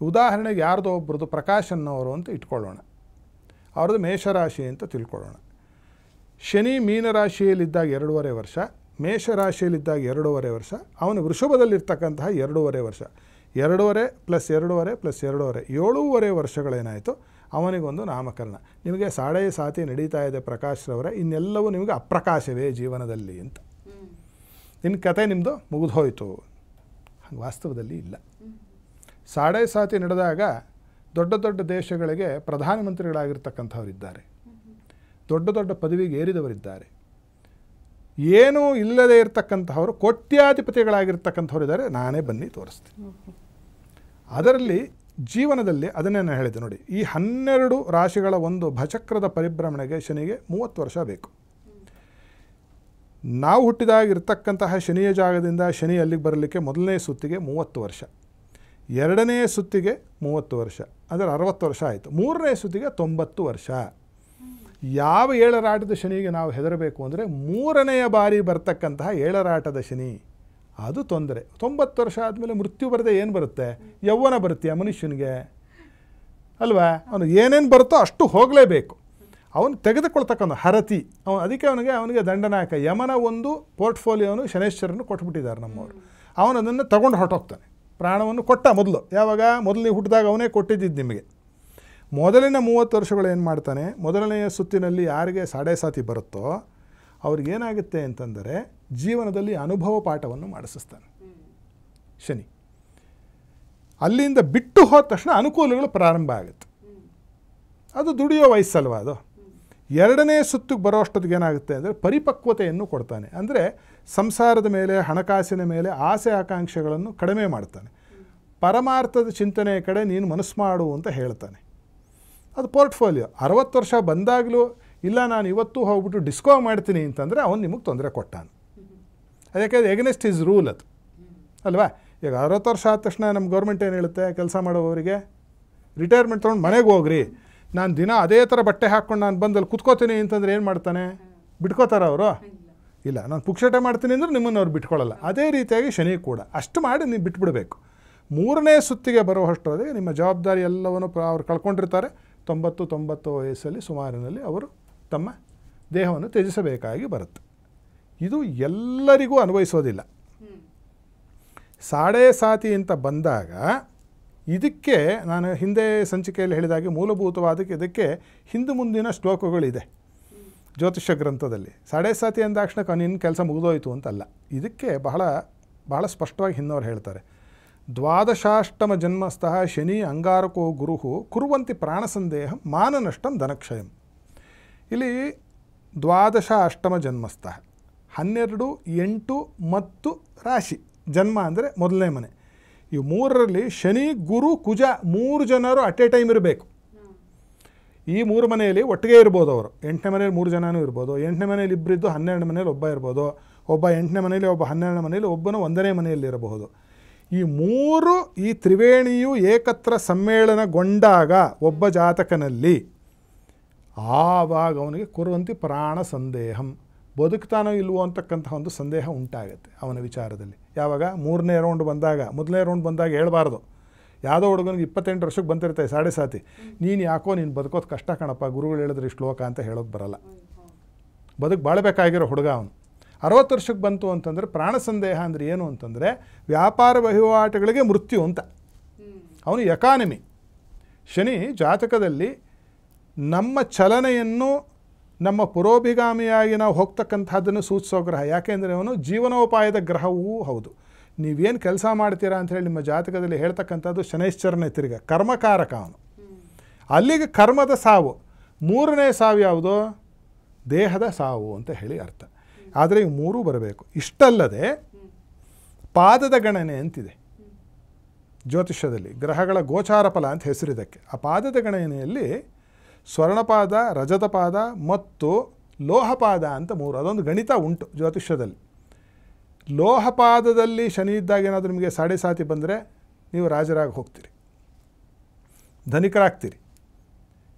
ಉದಾಹರಣೆಗೆ ಯಾರ್ದೋ ಒಬ್ಬರದು ಪ್ರಕಾಶ್ ಅನ್ನೋರು ಅಂತ ಇಟ್ಕೊಳ್ಳೋಣ, ಅವ್ರದ್ದು ಮೇಷರಾಶಿ ಅಂತ ತಿಳ್ಕೊಳ್ಳೋಣ. ಶನಿ ಮೀನರಾಶಿಯಲ್ಲಿದ್ದಾಗ 2.5 ವರ್ಷ, ಮೇಷರಾಶಿಯಲ್ಲಿದ್ದಾಗ 2.5 ವರ್ಷ, ಅವನು ವೃಷಭದಲ್ಲಿರ್ತಕ್ಕಂತಹ 2.5 ವರ್ಷ, 2.5 + 2.5 + 2.5 7.5 ವರ್ಷಗಳೇನಾಯಿತು, ಅವನಿಗೊಂದು ನಾಮಕರಣ. ನಿಮಗೆ ಸಾಡೆ ಸಾತಿ ನಡೀತಾ ಇದೆ ಪ್ರಕಾಶ್ರವರೇ, ಇನ್ನೆಲ್ಲವೂ ನಿಮಗೆ ಅಪ್ರಕಾಶವೇ ಜೀವನದಲ್ಲಿ ಅಂತ. ಇನ್ನು ಕತೆ ನಿಮ್ಮದು ಮುಗಿದೋಯ್ತು. ಹಾಗೆ ವಾಸ್ತವದಲ್ಲಿ ಇಲ್ಲ. ಸಾಡೆ ಸಾತಿ ನಡೆದಾಗ ದೊಡ್ಡ ದೊಡ್ಡ ದೇಶಗಳಿಗೆ ಪ್ರಧಾನಮಂತ್ರಿಗಳಾಗಿರ್ತಕ್ಕಂಥವರಿದ್ದಾರೆ, ದೊಡ್ಡ ದೊಡ್ಡ ಪದವಿಗೆ ಏರಿದವರಿದ್ದಾರೆ, ಏನೂ ಇಲ್ಲದೇ ಇರತಕ್ಕಂಥವರು ಕೋಟ್ಯಾಧಿಪತಿಗಳಾಗಿರ್ತಕ್ಕಂಥವರಿದ್ದಾರೆ. ನಾನೇ ಬನ್ನಿ ತೋರಿಸ್ತೀನಿ. ಅದರಲ್ಲಿ ಜೀವನದಲ್ಲಿ ಅದನ್ನೇ ನಾನು ಹೇಳಿದೆ ನೋಡಿ, ಈ 12 ರಾಶಿಗಳ ಒಂದು ಭಚಕ್ರದ ಪರಿಭ್ರಮಣೆಗೆ ಶನಿಗೆ 30 ವರ್ಷ ಬೇಕು. ನಾವು ಹುಟ್ಟಿದಾಗಿರ್ತಕ್ಕಂತಹ ಶನಿಯ ಜಾಗದಿಂದ ಶನಿ ಅಲ್ಲಿಗೆ ಬರಲಿಕ್ಕೆ ಮೊದಲನೇ ಸುತ್ತಿಗೆ 30 ವರ್ಷ, ಎರಡನೇ ಸುತ್ತಿಗೆ 30 ವರ್ಷ, ಅದರ 60 ವರ್ಷ ಆಯಿತು. ಮೂರನೇ ಸುತ್ತಿಗೆ 90 ವರ್ಷ. ಯಾವ ಏಳರಾಟದ ಶನಿಗೆ ನಾವು ಹೆದರಬೇಕು ಅಂದರೆ, 3ನೇ ಬಾರಿ ಬರ್ತಕ್ಕಂತಹ ಏಳರಾಟದ ಶನಿ, ಅದು ತೊಂದರೆ. 90 ವರ್ಷ ಆದಮೇಲೆ ಮೃತ್ಯು ಬರದೆ ಏನು ಬರುತ್ತೆ? ಯೌವನ ಬರುತ್ತೆ ಆ ಮನುಷ್ಯನಿಗೆ. ಅಲ್ವಾ? ಅವನು ಏನೇನು ಬರುತ್ತೋ ಅಷ್ಟು ಹೋಗಲೇಬೇಕು. ಅವನು ತೆಗೆದುಕೊಳ್ತಕ್ಕಂಥ ಹರತಿ ಅದಕ್ಕೆ ಅವನಿಗೆ ದಂಡನಾಯಕ ಯಮನ ಒಂದು ಪೋರ್ಟ್ಫೋಲಿಯೋನು ಶನೇಶ್ವರನು ಕೊಟ್ಬಿಟ್ಟಿದ್ದಾರೆ ನಮ್ಮವರು. ಅವನು ಅದನ್ನು ತಗೊಂಡು ಹೊರಟೋಗ್ತಾನೆ. ಪ್ರಾಣವನ್ನು ಕೊಟ್ಟ ಮೊದಲು, ಯಾವಾಗ ಮೊದಲು ಹುಟ್ಟಿದಾಗ ಅವನೇ ಕೊಟ್ಟಿದ್ದು ನಿಮಗೆ. ಮೊದಲಿನ 30 ವರ್ಷಗಳು ಏನು ಮಾಡ್ತಾನೆ, ಮೊದಲನೆಯ ಸುತ್ತಿನಲ್ಲಿ ಯಾರಿಗೆ ಸಾಡೆ ಸಾತಿ ಬರುತ್ತೋ ಅವ್ರಿಗೇನಾಗುತ್ತೆ ಅಂತಂದರೆ ಜೀವನದಲ್ಲಿ ಅನುಭವ ಪಾಠವನ್ನು ಮಾಡಿಸ್ತಾನೆ ಶನಿ. ಅಲ್ಲಿಂದ ಬಿಟ್ಟು ಹೋದ ತಕ್ಷಣ ಅನುಕೂಲಗಳು ಪ್ರಾರಂಭ ಆಗುತ್ತೆ. ಅದು ದುಡಿಯೋ ವಯಸ್ಸಲ್ವ ಅದು. ಎರಡನೇ ಸುತ್ತಿಗೆ ಬರೋ ಅಷ್ಟೊತ್ತಿಗೆ ಏನಾಗುತ್ತೆ ಅಂದರೆ ಪರಿಪಕ್ವತೆಯನ್ನು ಕೊಡ್ತಾನೆ. ಅಂದರೆ ಸಂಸಾರದ ಮೇಲೆ, ಹಣಕಾಸಿನ ಮೇಲೆ ಆಸೆ ಆಕಾಂಕ್ಷೆಗಳನ್ನು ಕಡಿಮೆ ಮಾಡ್ತಾನೆ. ಪರಮಾರ್ಥದ ಚಿಂತನೆಯ ಕಡೆ ನೀನು ಮನಸ್ಸು ಮಾಡು ಅಂತ ಹೇಳ್ತಾನೆ. ಅದು ಪೋರ್ಟ್ಫೋಲಿಯೋ. 60 ವರ್ಷ ಬಂದಾಗಲೂ ಇಲ್ಲ ನಾನು ಇವತ್ತು ಹೋಗ್ಬಿಟ್ಟು ಡಿಸ್ಕೋ ಮಾಡ್ತೀನಿ ಅಂತಂದರೆ ಅವನು ನಿಮಗೆ ತೊಂದರೆ ಕೊಟ್ಟಾನು. ಅದಕ್ಕೆ ಎಗನೆಸ್ಟ್ ಈಸ್ ರೂಲ್ ಅದು ಅಲ್ವಾ? ಈಗ 60 ವರ್ಷ ಆದ ತಕ್ಷಣ ನಮ್ಮ ಗೌರ್ಮೆಂಟ್ ಏನು ಹೇಳುತ್ತೆ, ಕೆಲಸ ಮಾಡೋವರಿಗೆ ರಿಟೈರ್ಮೆಂಟ್ ತೊಗೊಂಡು ಮನೆಗೆ ಹೋಗ್ರಿ, ನಾನು ದಿನ ಅದೇ ಥರ ಬಟ್ಟೆ ಹಾಕ್ಕೊಂಡು ನಾನು ಬಂದಲ್ಲಿ ಕುತ್ಕೋತೀನಿ ಅಂತಂದರೆ ಏನು ಮಾಡ್ತಾನೆ? ಬಿಟ್ಕೋತಾರ ಅವರು? ಇಲ್ಲ. ನಾನು ಪುಕ್ಷಟೆ ಮಾಡ್ತೀನಿ ಅಂದರೆ ನಿಮ್ಮನ್ನು ಅವ್ರು ಬಿಟ್ಕೊಳ್ಳಲ್ಲ. ಅದೇ ರೀತಿಯಾಗಿ ಶನಿ ಕೂಡ ಅಷ್ಟು ಮಾಡಿ ನೀವು ಬಿಟ್ಬಿಡಬೇಕು. 3ನೇ ಸುತ್ತಿಗೆ ಬರುವಷ್ಟೊತ್ತಿಗೆ ನಿಮ್ಮ ಜವಾಬ್ದಾರಿ ಎಲ್ಲವನ್ನು ಅವ್ರು ಕಳ್ಕೊಂಡಿರ್ತಾರೆ. 90 ವಯಸ್ಸಲ್ಲಿ ಸುಮಾರಿನಲ್ಲಿ ಅವರು ತಮ್ಮ ದೇಹವನ್ನು ತ್ಯಜಿಸಬೇಕಾಗಿ ಬರುತ್ತೆ. ಇದು ಎಲ್ಲರಿಗೂ ಅನ್ವಯಿಸೋದಿಲ್ಲ. ಸಾಡೆ ಸಾತಿ ಅಂತ ಬಂದಾಗ ಇದಕ್ಕೆ ನಾನು ಹಿಂದೆ ಸಂಚಿಕೆಯಲ್ಲಿ ಹೇಳಿದಾಗೆ ಮೂಲಭೂತವಾದಕ್ಕೆ ಇದಕ್ಕೆ ಹಿಂದೆ ಮುಂದಿನ ಶ್ಲೋಕಗಳಿದೆ ಜ್ಯೋತಿಷ್ಯ ಗ್ರಂಥದಲ್ಲಿ. ಸಾಡೆ ಸಾತಿ ಅಂದಾಕ್ಷಣ ನಿನ್ನ ಕೆಲಸ ಮುಗಿದೋಯ್ತು ಅಂತಲ್ಲ. ಇದಕ್ಕೆ ಬಹಳ ಸ್ಪಷ್ಟವಾಗಿ ಹಿಂದವರು ಹೇಳ್ತಾರೆ. ದ್ವಾದಶಾಷ್ಟಮ ಜನ್ಮಸ್ಥಃ ಶನಿ ಅಂಗಾರಕೋ ಗುರುಹು ಕುರುವಂತಿ ಪ್ರಾಣಸಂದೇಹ ಮಾನನಷ್ಟಂ ಧನಕ್ಷಯಂ. ಇಲ್ಲಿ ದ್ವಾದಶ ಅಷ್ಟಮ ಜನ್ಮಸ್ಥಃ 12, 8 ಮತ್ತು ರಾಶಿ. ಜನ್ಮ ಅಂದರೆ ಮೊದಲನೇ ಮನೆ. ಈ 3ರಲ್ಲಿ ಶನಿ, ಗುರು, ಕುಜ 3 ಜನರು ಅಟ್ ಎ ಟೈಮ್ ಇರಬೇಕು. ಈ 3 ಮನೆಯಲ್ಲಿ ಒಟ್ಟಿಗೆ ಇರ್ಬೋದು ಅವರು. 8ನೇ ಮನೇಲಿ 3 ಜನನೂ ಇರ್ಬೋದು. 8ನೇ ಮನೇಲಿ ಇಬ್ಬರಿದ್ದು 12ನೇ ಮನೇಲಿ ಒಬ್ಬ ಇರ್ಬೋದು. ಒಬ್ಬ 8ನೇ ಮನೇಲಿ, ಒಬ್ಬ 12ನೇ ಮನೇಲಿ, ಒಬ್ಬನು 1ನೇ ಮನೆಯಲ್ಲಿ ಇರಬಹುದು. ಈ 3 ಈ ತ್ರಿವೇಣಿಯು ಏಕತ್ರ ಸಮ್ಮೇಳನಗೊಂಡಾಗ ಒಬ್ಬ ಜಾತಕನಲ್ಲಿ ಆವಾಗ ಅವನಿಗೆ ಕುರುವಂತಿ ಪ್ರಾಣ ಸಂದೇಹಂ, ಬದುಕ್ತಾನೋ ಇಲ್ವೋ ಅಂತಕ್ಕಂಥ ಒಂದು ಸಂದೇಹ ಉಂಟಾಗುತ್ತೆ ಅವನ ವಿಚಾರದಲ್ಲಿ. ಯಾವಾಗ 3ನೇ ರೌಂಡ್ ಬಂದಾಗ, ಮೊದಲನೇ ರೌಂಡ್ ಬಂದಾಗ ಹೇಳ್ಬಾರ್ದು. ಯಾವುದೋ ಹುಡುಗನಿಗೆ 28 ವರ್ಷಕ್ಕೆ ಬಂತಿರ್ತಾರೆ ಸಾಡೆ ಸಾತಿ, ನೀನು ಯಾಕೋ ನೀನು ಬದುಕೋದು ಕಷ್ಟ ಕಣಪ್ಪ, ಗುರುಗಳು ಹೇಳಿದ್ರೆ ಶ್ಲೋಕ ಅಂತ ಹೇಳೋದು ಬರಲ್ಲ. ಬಾಳಬೇಕಾಗಿರೋ ಹುಡುಗ ಅವನು. 60 ವರ್ಷಕ್ಕೆ ಬಂತು ಅಂತಂದರೆ ಪ್ರಾಣ ಸಂದೇಹ ಅಂದರೆ ಏನು ಅಂತಂದರೆ ವ್ಯಾಪಾರ ವಹಿವಾಟುಗಳಿಗೆ ಮೃತ್ಯು ಅಂತ. ಅವನು ಎಕಾನಮಿ. ಶನಿ ಜಾತಕದಲ್ಲಿ ನಮ್ಮ ಚಲನೆಯನ್ನು, ನಮ್ಮ ಪುರೋಭಿಗಾಮಿಯಾಗಿ ನಾವು ಹೋಗ್ತಕ್ಕಂಥದ್ದನ್ನು ಸೂಚಿಸೋ ಗ್ರಹ. ಯಾಕೆಂದರೆ ಅವನು ಜೀವನೋಪಾಯದ ಗ್ರಹವೂ ಹೌದು. ನೀವೇನು ಕೆಲಸ ಮಾಡ್ತೀರಾ ಅಂಥೇಳಿ ನಿಮ್ಮ ಜಾತಕದಲ್ಲಿ ಹೇಳ್ತಕ್ಕಂಥದ್ದು ಶನೈಶ್ಚರನೇ ತಿರುಗ ಕರ್ಮಕಾರಕ ಅವನು. ಅಲ್ಲಿಗೆ ಕರ್ಮದ ಸಾವು. 3ನೇ ಸಾವು ಯಾವುದು? ದೇಹದ ಸಾವು ಅಂತ ಹೇಳಿ ಅರ್ಥ. ಆದರೆ ಇವು 3 ಬರಬೇಕು. ಇಷ್ಟಲ್ಲದೆ ಪಾದದ ಗಣನೆ ಅಂತಿದೆ ಜ್ಯೋತಿಷ್ಯದಲ್ಲಿ. ಗ್ರಹಗಳ ಗೋಚಾರ ಫಲ ಅಂತ ಹೆಸರಿದಕ್ಕೆ. ಆ ಪಾದದ ಗಣನೆಯಲ್ಲಿ ಸ್ವರ್ಣಪಾದ, ರಜತಪಾದ ಮತ್ತು ಲೋಹಪಾದ ಅಂತ 3. ಅದೊಂದು ಗಣಿತ ಉಂಟು ಜ್ಯೋತಿಷ್ಯದಲ್ಲಿ. ಲೋಹಪಾದದಲ್ಲಿ ಶನಿ ಇದ್ದಾಗ ಏನಾದರೂ ನಿಮಗೆ ಸಾಡೆ ಸಾತಿ ಬಂದರೆ ನೀವು ರಾಜರಾಗಿ ಹೋಗ್ತೀರಿ, ಧನಿಕರಾಗ್ತೀರಿ.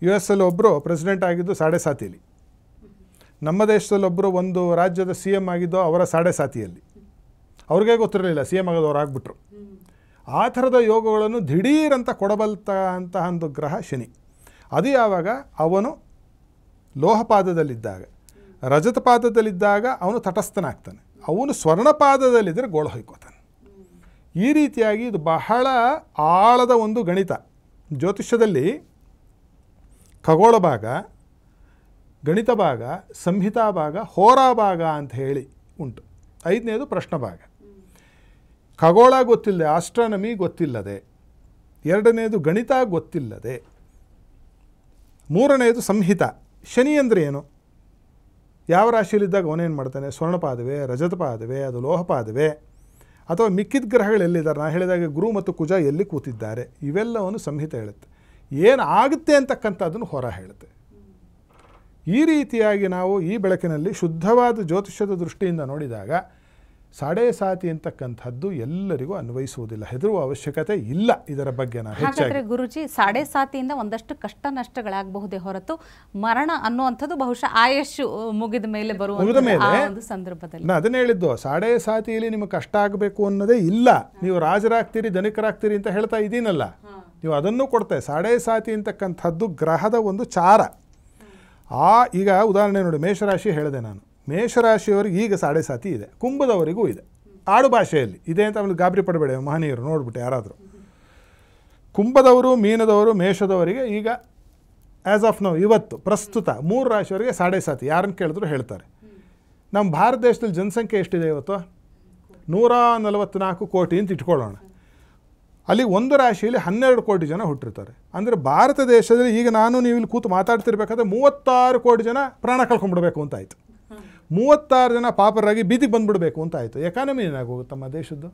US ಒಬ್ಬರು ಪ್ರೆಸಿಡೆಂಟ್ ಆಗಿದ್ದು ಸಾಡೆ ಸಾತಿಯಲ್ಲಿ. ನಮ್ಮ ದೇಶದಲ್ಲೊಬ್ಬರು ಒಂದು ರಾಜ್ಯದ CM ಆಗಿದ್ದು ಅವರ ಸಾಡೆ ಸಾತಿಯಲ್ಲಿ. ಅವ್ರಿಗೆ ಗೊತ್ತಿರಲಿಲ್ಲ CM ಆಗೋದವ್ರು ಆಗಿಬಿಟ್ರು. ಆ ಥರದ ಯೋಗಗಳನ್ನು ದಿಢೀರಂತ ಕೊಡಬಲ್ತಂತಹ ಒಂದು ಗ್ರಹ ಶನಿ. ಅದು ಯಾವಾಗ? ಅವನು ಲೋಹಪಾದದಲ್ಲಿದ್ದಾಗ. ರಜತಪಾದದಲ್ಲಿದ್ದಾಗ ಅವನು ತಟಸ್ಥನಾಗ್ತಾನೆ. ಅವನು ಸ್ವರ್ಣಪಾದದಲ್ಲಿದ್ದರೆ ಗೋಳು ಹೊಯ್ಕೋತಾನೆ. ಈ ರೀತಿಯಾಗಿ ಇದು ಬಹಳ ಆಳದ ಒಂದು ಗಣಿತ. ಜ್ಯೋತಿಷ್ಯದಲ್ಲಿ ಖಗೋಳ ಭಾಗ, ಗಣಿತ ಭಾಗ, ಸಂಹಿತಾ ಭಾಗ, ಹೋರಾ ಭಾಗ ಅಂತ ಹೇಳಿ ಉಂಟು. 5ನೇದು ಪ್ರಶ್ನ ಭಾಗ. ಖಗೋಳ ಗೊತ್ತಿಲ್ಲದೆ, ಆಸ್ಟ್ರಾನಮಿ ಗೊತ್ತಿಲ್ಲದೆ, 2ನೇದು ಗಣಿತ ಗೊತ್ತಿಲ್ಲದೆ, 3ನೇದು ಸಂಹಿತ. ಶನಿ ಅಂದರೆ ಏನು? ಯಾವ ರಾಶಿಯಲ್ಲಿದ್ದಾಗ ಅವನೇನು ಮಾಡ್ತಾನೆ? ಸ್ವರ್ಣಪಾದವೇ, ರಜತಪಾದವೇ, ಅದು ಲೋಹಪಾದವೇ, ಅಥವಾ ಮಿಕ್ಕಿದ ಗ್ರಹಗಳು ಎಲ್ಲಿದ್ದಾರೆ? ನಾನು ಹೇಳಿದಾಗ ಗುರು ಮತ್ತು ಕುಜ ಎಲ್ಲಿ ಕೂತಿದ್ದಾರೆ, ಇವೆಲ್ಲವನ್ನು ಸಂಹಿತ ಹೇಳುತ್ತೆ. ಏನು ಆಗುತ್ತೆ ಅಂತಕ್ಕಂಥದ್ದನ್ನು ಹೊರ ಹೇಳುತ್ತೆ. ಈ ರೀತಿಯಾಗಿ ನಾವು ಈ ಬೆಳಕಿನಲ್ಲಿ ಶುದ್ಧವಾದ ಜ್ಯೋತಿಷ್ಯದ ದೃಷ್ಟಿಯಿಂದ ನೋಡಿದಾಗ ಸಾಡೆ ಸಾತಿ ಅಂತಕ್ಕಂಥದ್ದು ಎಲ್ಲರಿಗೂ ಅನ್ವಯಿಸುವುದಿಲ್ಲ. ಹೆದರುವ ಅವಶ್ಯಕತೆ ಇಲ್ಲ ಇದರ ಬಗ್ಗೆ. ನಾವು ಹಾಗಾದ್ರೆ ಗುರುಜಿ, ಸಾಡೆ ಸಾತಿಯಿಂದ ಒಂದಷ್ಟು ಕಷ್ಟ ನಷ್ಟಗಳಾಗಬಹುದೇ ಹೊರತು ಮರಣ ಅನ್ನುವಂಥದ್ದು ಬಹುಶಃ ಆಯುಷ್ ಮುಗಿದ ಮೇಲೆ ಬರುವ ಒಂದು ಸಂದರ್ಭದಲ್ಲಿ. ನಾನು ಅದನ್ನೇ ಹೇಳಿದ್ದು, ಸಾಡೆ ಸಾತಿಯಲ್ಲಿ ನಿಮಗೆ ಕಷ್ಟ ಆಗಬೇಕು ಅನ್ನೋದೇ ಇಲ್ಲ. ನೀವು ರಾಜರಾಗ್ತೀರಿ, ಧನಿಕರಾಗ್ತೀರಿ ಅಂತ ಹೇಳ್ತಾ ಇದ್ದೀನಲ್ಲ. ನೀವು ಅದನ್ನು ಕೊಡ್ತೇವೆ. ಸಾಡೆ ಸಾತಿ ಅಂತಕ್ಕಂಥದ್ದು ಗ್ರಹದ ಒಂದು ಚಾರ. ಈಗ ಉದಾಹರಣೆ ನೋಡಿ, ಮೇಷರಾಶಿ ಹೇಳಿದೆ ನಾನು. ಮೇಷರಾಶಿಯವರಿಗೆ ಈಗ ಸಾಡೆ ಸಾತಿ ಇದೆ, ಕುಂಭದವರಿಗೂ ಇದೆ. ಆಡು ಭಾಷೆಯಲ್ಲಿ ಇದೆ ಅಂತ ಆಮೇಲೆ ಗಾಬರಿ ಪಡಬೇಡ ಮಹನೀಯರು ನೋಡ್ಬಿಟ್ಟು ಯಾರಾದರೂ. ಕುಂಭದವರು, ಮೀನದವರು, ಮೇಷದವರಿಗೆ ಈಗ ಆ್ಯಸ್ ಆಫ್ ನೌ ಇವತ್ತು ಪ್ರಸ್ತುತ 3 ರಾಶಿಯವರಿಗೆ ಸಾಡೆ ಸಾತಿ. ಯಾರನ್ನು ಕೇಳಿದ್ರು ಹೇಳ್ತಾರೆ. ನಮ್ಮ ಭಾರತ ದೇಶದಲ್ಲಿ ಜನಸಂಖ್ಯೆ ಎಷ್ಟಿದೆ ಇವತ್ತು? 144 ಕೋಟಿ ಅಂತ ಇಟ್ಕೊಳ್ಳೋಣ. ಅಲ್ಲಿ ಒಂದು ರಾಶಿಯಲ್ಲಿ 12 ಕೋಟಿ ಜನ ಹುಟ್ಟಿರ್ತಾರೆ. ಅಂದರೆ ಭಾರತ ದೇಶದಲ್ಲಿ ಈಗ ನೀವು ಇಲ್ಲಿ ಕೂತು ಮಾತಾಡ್ತಿರ್ಬೇಕಾದ್ರೆ 36 ಕೋಟಿ ಜನ ಪ್ರಾಣ ಕಳ್ಕೊಂಡ್ಬಿಡ್ಬೇಕು ಅಂತ ಆಯಿತು. 36 ಜನ ಪಾಪರಾಗಿ ಬೀದಿಗೆ ಬಂದುಬಿಡಬೇಕು ಅಂತ ಆಯಿತು. ಎಕಾನಮಿ ಏನಾಗೋಗುತ್ತೆ ನಮ್ಮ ದೇಶದ್ದು?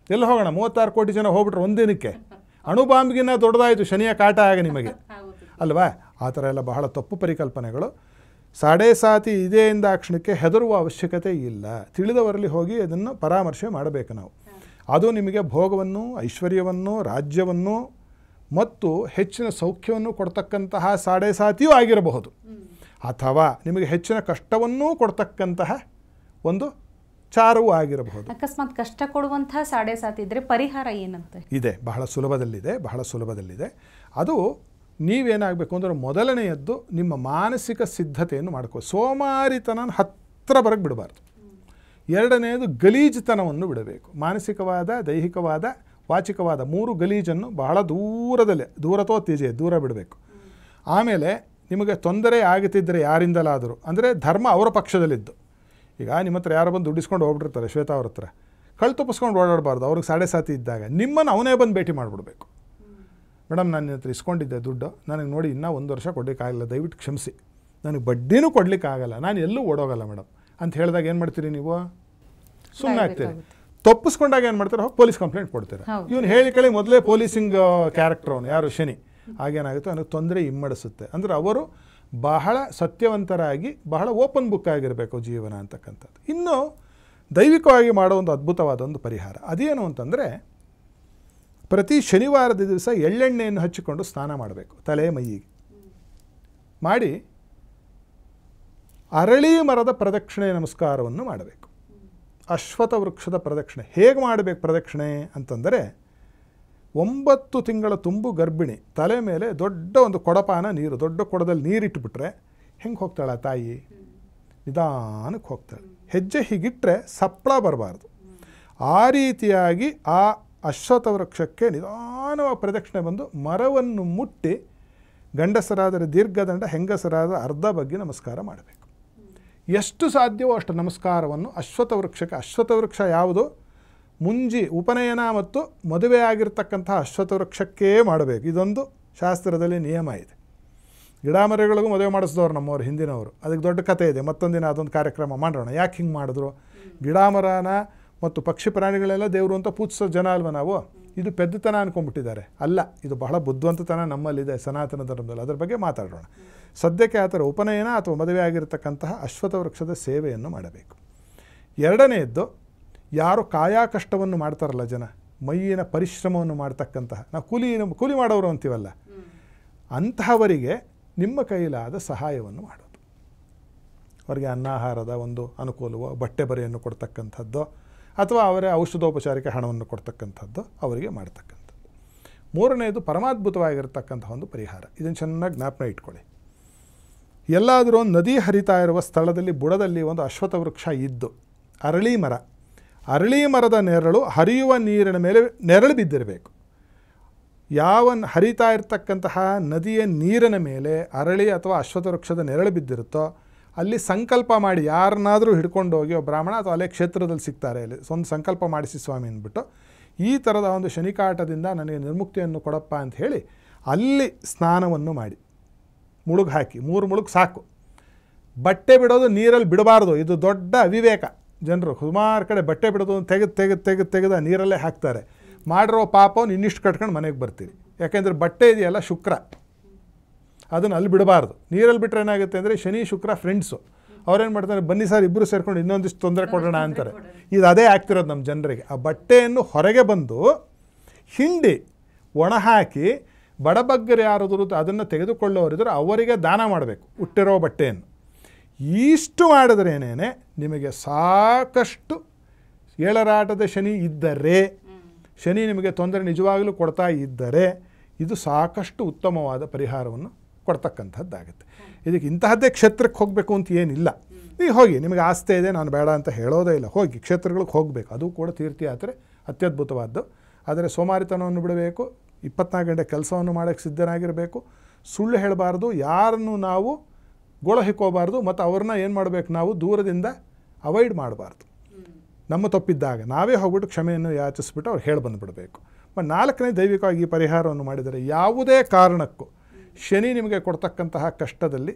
ಎಲ್ಲಿ ಹೋಗೋಣ? 36 ಕೋಟಿ ಜನ ಹೋಗ್ಬಿಟ್ರೆ ಒಂದಿನಕ್ಕೆ ಅಣುಬಾಂಬ್ಗಿನ್ನ ದೊಡ್ಡದಾಯಿತು ಶನಿಯ ಕಾಟ ಆಗ ನಿಮಗೆ ಅಲ್ವಾ? ಆ ಥರ ಎಲ್ಲ ಬಹಳ ತಪ್ಪು ಪರಿಕಲ್ಪನೆಗಳು. ಸಾಡೆ ಸಾತಿ ಇದೆ ಎಂದಾಕ್ಷಣಕ್ಕೆ ಹೆದರುವ ಅವಶ್ಯಕತೆ ಇಲ್ಲ. ತಿಳಿದವರಲ್ಲಿ ಹೋಗಿ ಅದನ್ನು ಪರಾಮರ್ಶೆ ಮಾಡಬೇಕು ನಾವು. ಅದು ನಿಮಗೆ ಭೋಗವನ್ನು, ಐಶ್ವರ್ಯವನ್ನು, ರಾಜ್ಯವನ್ನು ಮತ್ತು ಹೆಚ್ಚಿನ ಸೌಖ್ಯವನ್ನು ಕೊಡ್ತಕ್ಕಂತಹ ಸಾಡೆ ಸಾತಿಯೂ ಆಗಿರಬಹುದು, ಅಥವಾ ನಿಮಗೆ ಹೆಚ್ಚಿನ ಕಷ್ಟವನ್ನೂ ಕೊಡ್ತಕ್ಕಂತಹ ಒಂದು ಚಾರವೂ ಆಗಿರಬಹುದು. ಅಕಸ್ಮಾತ್ ಕಷ್ಟ ಕೊಡುವಂತಹ ಸಾಡೆ ಸಾತಿ ಇದ್ದರೆ ಪರಿಹಾರ ಏನಂತೆ ಇದೆ? ಬಹಳ ಸುಲಭದಲ್ಲಿದೆ. ಅದು ನೀವೇನಾಗಬೇಕು ಅಂದರೆ, ಮೊದಲನೆಯದ್ದು ನಿಮ್ಮ ಮಾನಸಿಕ ಸಿದ್ಧತೆಯನ್ನು ಮಾಡ್ಕೋ. ಸೋಮಾರಿತನ ಹತ್ತಿರ ಬರಕ್ಕೆ ಬಿಡಬಾರ್ದು. ಎರಡನೆಯದು ಗಲೀಜುತನವನ್ನು ಬಿಡಬೇಕು. ಮಾನಸಿಕವಾದ, ದೈಹಿಕವಾದ, ವಾಚಿಕವಾದ 3 ಗಲೀಜನ್ನು ಬಹಳ ದೂರತೋ ತ್ಯಜೆ, ದೂರ ಬಿಡಬೇಕು. ಆಮೇಲೆ ನಿಮಗೆ ತೊಂದರೆ ಆಗುತ್ತಿದ್ದರೆ ಯಾರಿಂದಲಾದರೂ, ಅಂದರೆ ಧರ್ಮ ಅವರ ಪಕ್ಷದಲ್ಲಿದ್ದು, ಈಗ ನಿಮ್ಮ ಹತ್ರ ಯಾರೋ ಬಂದು ದುಡ್ಡಿಸ್ಕೊಂಡು ಹೋಗ್ಬಿಟ್ಟಿರ್ತಾರೆ, ಶ್ವೇತಾ ಅವ್ರ ಹತ್ರ ಕಳ್ಳು ತಪ್ಪಿಸ್ಕೊಂಡು ಓಡಾಡಬಾರ್ದು. ಅವ್ರಿಗೆ ಸಾಡೆ ಸಾತಿ ಇದ್ದಾಗ ನಿಮ್ಮನ್ನು ಅವನೇ ಬಂದು ಭೇಟಿ ಮಾಡಿಬಿಡ್ಬೇಕು. ಮೇಡಮ್, ನಾನು ನಿನ್ನ ಹತ್ರ ಇಸ್ಕೊಂಡಿದ್ದೆ ದುಡ್ಡು, ನನಗೆ ನೋಡಿ ಇನ್ನೂ 1 ವರ್ಷ ಕೊಡಲಿಕ್ಕಾಗಲ್ಲ, ದಯವಿಟ್ಟು ಕ್ಷಮಿಸಿ, ನನಗೆ ಬಡ್ಡಿನೂ ಕೊಡಲಿಕ್ಕಾಗಲ್ಲ, ನಾನು ಎಲ್ಲೂ ಓಡೋಗಲ್ಲ ಮೇಡಮ್ ಅಂತ ಹೇಳಿದಾಗ ಏನು ಮಾಡ್ತೀರಿ ನೀವು? ಸುಮ್ಮನೆ ಆಗ್ತೀರಿ. ತಪ್ಪಿಸ್ಕೊಂಡಾಗ ಏನು ಮಾಡ್ತಾರೆ? ಹೋಗಿ ಪೊಲೀಸ್ ಕಂಪ್ಲೇಂಟ್ ಕೊಡ್ತಾರೆ. ಇವನು ಹೇಳಿ ಮೊದಲೇ ಪೊಲೀಸಿಂಗ್ ಕ್ಯಾರೆಕ್ಟರ್ ಅವನು, ಯಾರು? ಶನಿ. ಆಗೇನಾಗುತ್ತೆ, ಅವನಿಗೆ ತೊಂದರೆ ಇಮ್ಮಡಿಸುತ್ತೆ. ಅಂದರೆ ಅವರು ಬಹಳ ಸತ್ಯವಂತರಾಗಿ ಬಹಳ ಓಪನ್ ಬುಕ್ ಆಗಿರಬೇಕು ಜೀವನ ಅಂತಕ್ಕಂಥದ್ದು. ಇನ್ನು ದೈವಿಕವಾಗಿ ಮಾಡೋ ಒಂದು ಅದ್ಭುತವಾದ ಒಂದು ಪರಿಹಾರ ಅದೇನು ಅಂತಂದರೆ, ಪ್ರತಿ ಶನಿವಾರದ ದಿವಸ ಎಳ್ಳೆಣ್ಣೆಯನ್ನು ಹಚ್ಚಿಕೊಂಡು ಸ್ನಾನ ಮಾಡಬೇಕು ತಲೆ ಮೈಯಿಗೆ ಮಾಡಿ, ಅರಳಿ ಮರದ ಪ್ರದಕ್ಷಿಣೆ ನಮಸ್ಕಾರವನ್ನು ಮಾಡಬೇಕು. ಅಶ್ವತ್ಥ ವೃಕ್ಷದ ಪ್ರದಕ್ಷಿಣೆ ಹೇಗೆ ಮಾಡಬೇಕು? ಪ್ರದಕ್ಷಿಣೆ ಅಂತಂದರೆ, 9 ತಿಂಗಳ ತುಂಬು ಗರ್ಭಿಣಿ ತಲೆ ಮೇಲೆ ದೊಡ್ಡ ಒಂದು ಕೊಡಪಾನ ನೀರು, ದೊಡ್ಡ ಕೊಡದಲ್ಲಿ ನೀರಿಟ್ಟುಬಿಟ್ರೆ ಹೆಂಗೆ ಹೋಗ್ತಾಳೆ ಆ ತಾಯಿ? ನಿಧಾನಕ್ಕೆ ಹೋಗ್ತಾಳೆ. ಹೆಜ್ಜೆ ಹೀಗಿಟ್ಟರೆ ಸಪ್ಪಳ ಬರಬಾರ್ದು. ಆ ರೀತಿಯಾಗಿ ಆ ಅಶ್ವತ್ಥ ವೃಕ್ಷಕ್ಕೆ ನಿಧಾನವಾಗಿ ಪ್ರದಕ್ಷಿಣೆ ಬಂದು ಮರವನ್ನು ಮುಟ್ಟಿ, ಗಂಡಸರಾದರೆ ದೀರ್ಘದಂಡ, ಹೆಂಗಸರಾದ ಅರ್ಧ ಬಗ್ಗೆ ನಮಸ್ಕಾರ ಮಾಡಬೇಕು. ಎಷ್ಟು ಸಾಧ್ಯವೋ ಅಷ್ಟು ನಮಸ್ಕಾರವನ್ನು ಅಶ್ವತ್ಥ ವೃಕ್ಷಕ್ಕೆ. ಅಶ್ವತ್ಥ ವೃಕ್ಷ ಯಾವುದು? ಮುಂಜಿ ಉಪನಯನ ಮತ್ತು ಮದುವೆ ಆಗಿರ್ತಕ್ಕಂಥ ಅಶ್ವತ್ಥ ವೃಕ್ಷಕ್ಕೇ ಮಾಡಬೇಕು. ಇದೊಂದು ಶಾಸ್ತ್ರದಲ್ಲಿ ನಿಯಮ ಇದೆ. ಗಿಡ ಮರಗಳಿಗೂ ಮದುವೆ ಮಾಡಿಸಿದವರು ನಮ್ಮವರು ಹಿಂದಿನವರು. ಅದಕ್ಕೆ ದೊಡ್ಡ ಕಥೆ ಇದೆ, ಮತ್ತೊಂದಿನ ಅದೊಂದು ಕಾರ್ಯಕ್ರಮ ಮಾಡೋಣ. ಯಾಕೆ ಹಿಂಗೆ ಮಾಡಿದ್ರು? ಗಿಡ ಮರನ ಮತ್ತು ಪಕ್ಷಿ ಪ್ರಾಣಿಗಳೆಲ್ಲ ದೇವರು ಅಂತ ಪೂಜಿಸೋ ಜನ ಅಲ್ವ ನಾವು? ಇದು ಪೆದ್ದತನ ಅಂದ್ಕೊಂಡ್ಬಿಟ್ಟಿದ್ದಾರೆ. ಅಲ್ಲ, ಇದು ಬಹಳ ಬುದ್ಧಿವಂತತನ ನಮ್ಮಲ್ಲಿದೆ ಸನಾತನ ಧರ್ಮದಲ್ಲಿ. ಅದರ ಬಗ್ಗೆ ಮಾತಾಡೋಣ. ಸದ್ಯಕ್ಕೆ ಆ ಥರ ಉಪನಯನ ಅಥವಾ ಮದುವೆ ಆಗಿರತಕ್ಕಂತಹ ಅಶ್ವತ್ಥ ವೃಕ್ಷದ ಸೇವೆಯನ್ನು ಮಾಡಬೇಕು. ಎರಡನೆಯದ್ದು, ಯಾರು ಕಾಯಾ ಕಷ್ಟವನ್ನು ಮಾಡ್ತಾರಲ್ಲ ಜನ, ಮೈಯಿನ ಪರಿಶ್ರಮವನ್ನು ಮಾಡ್ತಕ್ಕಂತಹ, ನಾವು ಕೂಲಿ ಮಾಡೋರು ಅಂತೀವಲ್ಲ, ಅಂತಹವರಿಗೆ ನಿಮ್ಮ ಕೈಲಾದ ಸಹಾಯವನ್ನು ಮಾಡೋದು. ಅವರಿಗೆ ಅನ್ನಾಹಾರದ ಒಂದು ಅನುಕೂಲವೋ, ಬಟ್ಟೆ ಬರೆಯನ್ನು ಕೊಡ್ತಕ್ಕಂಥದ್ದು, ಅಥವಾ ಅವರ ಔಷಧೋಪಚಾರಕ್ಕೆ ಹಣವನ್ನು ಕೊಡ್ತಕ್ಕಂಥದ್ದು ಅವರಿಗೆ ಮಾಡ್ತಕ್ಕಂಥದ್ದು. ಮೂರನೆಯದು ಪರಮಾದ್ಭುತವಾಗಿರ್ತಕ್ಕಂಥ ಒಂದು ಪರಿಹಾರ. ಇದನ್ನು ಚೆನ್ನಾಗಿ ಜ್ಞಾಪನ ಇಟ್ಕೊಳ್ಳಿ. ಎಲ್ಲಾದರೂ ಒಂದು ನದಿ ಹರಿತಾ ಇರುವ ಸ್ಥಳದಲ್ಲಿ ಬುಡದಲ್ಲಿ ಒಂದು ಅಶ್ವತ್ಥ ವೃಕ್ಷ ಇದ್ದು, ಅರಳಿ ಮರದ ನೆರಳು ಹರಿಯುವ ನೀರಿನ ಮೇಲೆ ನೆರಳು ಬಿದ್ದಿರಬೇಕು. ಯಾವ ಹರಿತಾ ಇರ್ತಕ್ಕಂತಹ ನದಿಯ ನೀರಿನ ಮೇಲೆ ಅರಳಿ ಅಥವಾ ಅಶ್ವತ್ಥ ವೃಕ್ಷದ ನೆರಳು ಬಿದ್ದಿರುತ್ತೋ ಅಲ್ಲಿ ಸಂಕಲ್ಪ ಮಾಡಿ, ಯಾರನ್ನಾದರೂ ಹಿಡ್ಕೊಂಡು ಹೋಗಿ ಬ್ರಾಹ್ಮಣ ಅಥವಾ ಅಲ್ಲೇ ಕ್ಷೇತ್ರದಲ್ಲಿ ಸಿಗ್ತಾರೆ, ಅಲ್ಲಿ ಒಂದು ಸಂಕಲ್ಪ ಮಾಡಿಸಿ ಸ್ವಾಮಿ ಅಂದ್ಬಿಟ್ಟು, ಈ ಥರದ ಒಂದು ಶನಿಕಾಟದಿಂದ ನನಗೆ ನಿರ್ಮುಕ್ತಿಯನ್ನು ಕೊಡಪ್ಪ ಅಂತ ಹೇಳಿ ಅಲ್ಲಿ ಸ್ನಾನವನ್ನು ಮಾಡಿ ಮುಳುಗು ಹಾಕಿ, 3 ಮುಳುಗು ಸಾಕು. ಬಟ್ಟೆ ಬಿಡೋದು ನೀರಲ್ಲಿ ಬಿಡಬಾರ್ದು. ಇದು ದೊಡ್ಡ ಅವಿವೇಕ. ಜನರು ಸುಮಾರು ಕಡೆ ಬಟ್ಟೆ ಬಿಡೋದು ತೆಗೆದು ನೀರಲ್ಲೇ ಹಾಕ್ತಾರೆ. ಮಾಡಿರೋ ಪಾಪವನ್ನು ಇನ್ನಿಷ್ಟು ಕಟ್ಕೊಂಡು ಮನೆಗೆ ಬರ್ತೀರಿ. ಯಾಕೆಂದರೆ ಬಟ್ಟೆ ಇದೆಯಲ್ಲ ಶುಕ್ರ, ಅದನ್ನು ಅಲ್ಲಿ ಬಿಡಬಾರ್ದು. ನೀರಲ್ಲಿ ಬಿಟ್ಟರೆ ಏನಾಗುತ್ತೆ ಅಂದರೆ, ಶನಿ ಶುಕ್ರ ಫ್ರೆಂಡ್ಸು, ಅವ್ರೇನು ಮಾಡ್ತಾರೆ, ಬನ್ನಿ ಸರ್ ಇಬ್ಬರು ಸೇರ್ಕೊಂಡು ಇನ್ನೊಂದಿಷ್ಟು ತೊಂದರೆ ಕೊಡೋಣ ಅಂತಾರೆ. ಇದು ಅದೇ ಆಗ್ತಿರೋದು ನಮ್ಮ ಜನರಿಗೆ. ಆ ಬಟ್ಟೆಯನ್ನು ಹೊರಗೆ ಬಂದು ಹಿಂಡಿ ಒಣ ಹಾಕಿ ಬಡಬಗ್ಗರು ಯಾರಾದರೂ ಅದನ್ನು ತೆಗೆದುಕೊಳ್ಳೋರಿದ್ರೆ ಅವರಿಗೆ ದಾನ ಮಾಡಬೇಕು ಹುಟ್ಟಿರೋ ಬಟ್ಟೆಯನ್ನು. ಇಷ್ಟು ಮಾಡಿದ್ರೇನೇ ನಿಮಗೆ ಸಾಕಷ್ಟು ಏಳರಾಟದ ಶನಿ ಇದ್ದರೆ, ಶನಿ ನಿಮಗೆ ತೊಂದರೆ ನಿಜವಾಗಲೂ ಕೊಡ್ತಾ ಇದ್ದರೆ, ಇದು ಸಾಕಷ್ಟು ಉತ್ತಮವಾದ ಪರಿಹಾರವನ್ನು ಕೊಡ್ತಕ್ಕಂಥದ್ದಾಗುತ್ತೆ. ಇದಕ್ಕೆ ಇಂತಹದ್ದೇ ಕ್ಷೇತ್ರಕ್ಕೆ ಹೋಗಬೇಕು ಅಂತ ಏನಿಲ್ಲ. ನೀವು ಹೋಗಿ, ನಿಮಗೆ ಆಸ್ತಿ ಇದೆ ನಾನು ಬೇಡ ಅಂತ ಹೇಳೋದೇ ಇಲ್ಲ, ಹೋಗಿ ಕ್ಷೇತ್ರಗಳಿಗೆ ಹೋಗಬೇಕು. ಅದು ಕೂಡ ತೀರ್ಥಯಾತ್ರೆ ಅತ್ಯದ್ಭುತವಾದ್ದು. ಆದರೆ ಸೋಮಾರಿತನವನ್ನು ಬಿಡಬೇಕು, 24 ಗಂಟೆ ಕೆಲಸವನ್ನು ಮಾಡೋಕ್ಕೆ ಸಿದ್ಧನಾಗಿರಬೇಕು, ಸುಳ್ಳು ಹೇಳಬಾರ್ದು, ಯಾರನ್ನು ನಾವು ಗೋಳ ಹಿಕ್ಕೋಬಾರ್ದು, ಮತ್ತು ಅವ್ರನ್ನ ಏನು ಮಾಡಬೇಕು, ನಾವು ದೂರದಿಂದ ಅವಾಯ್ಡ್ ಮಾಡಬಾರ್ದು. ನಮ್ಮ ತಪ್ಪಿದ್ದಾಗ ನಾವೇ ಹೋಗ್ಬಿಟ್ಟು ಕ್ಷಮೆಯನ್ನು ಯಾಚಿಸ್ಬಿಟ್ಟು ಅವ್ರು ಹೇಳಿ ಬಂದುಬಿಡಬೇಕು. ಮತ್ತು 4ನೇ ದೈವಿಕವಾಗಿ ಈ ಪರಿಹಾರವನ್ನು ಮಾಡಿದರೆ ಯಾವುದೇ ಕಾರಣಕ್ಕೂ ಶನಿ ನಿಮಗೆ ಕೊಡ್ತಕ್ಕಂತಹ ಕಷ್ಟದಲ್ಲಿ